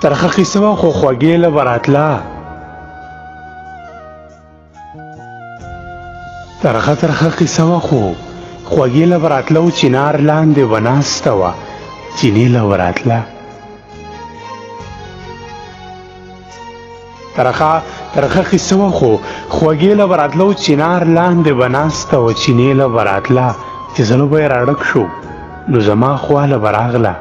ترخه قصه وه خو خوږې له به راتله ترخه قصه وه خو خوږې له به راتله او چنار لاندې به ناسته وه چینې له به راتله ترخه قصه وه خو خوږې له به راتله او چنار لاندې به ناسته وه چینې له به راتله چې زړه به یې راډک شو نو زما خواله به راغله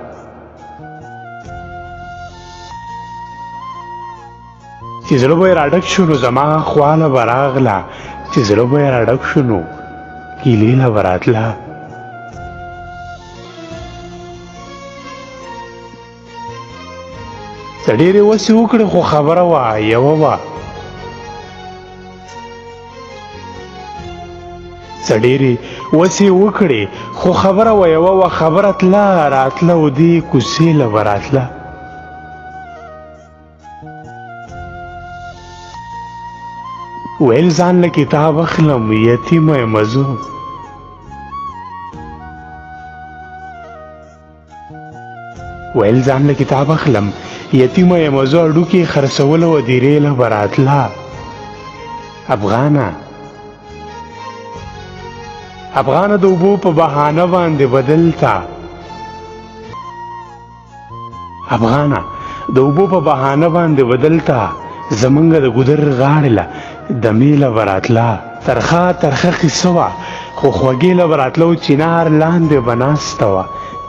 چې زړه به یې راډک شو نو زما خواله به راغله چې زړه به یې راډک شو نو کیلې له به راتله څه ډېرې وسې وکړې خو خبره وه یوه وه څه ډېرې وسې وکړې خو خبره وه یوه وه خبره تله راتله او دې کوڅې له به راتله ویل ځان له کتاب اخلم یتیمه یم زه ویل ځان له کتاب اخلم یتیمه یم زه هډوکې خرڅوله وه دیرې له به راتله افغانه د اوبو په بهانه باندې بدلته افغانه د اوبو په بهانه باندې بدلته زمونږ د ګودر غاړې له دمې له به راتله ترخه قصه وه خو خوږې له به راتله او چنار لاندې به ناسته وه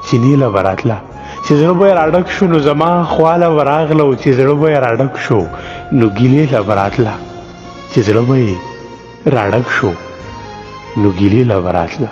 چینې له به راتله چې زړه به یې راډک شو نو زما خواله به راغله او چې زړه به یې راډک شو نو ګیلې له به راتله چې زړه به یې راډک شو نو ګیلې له به راتله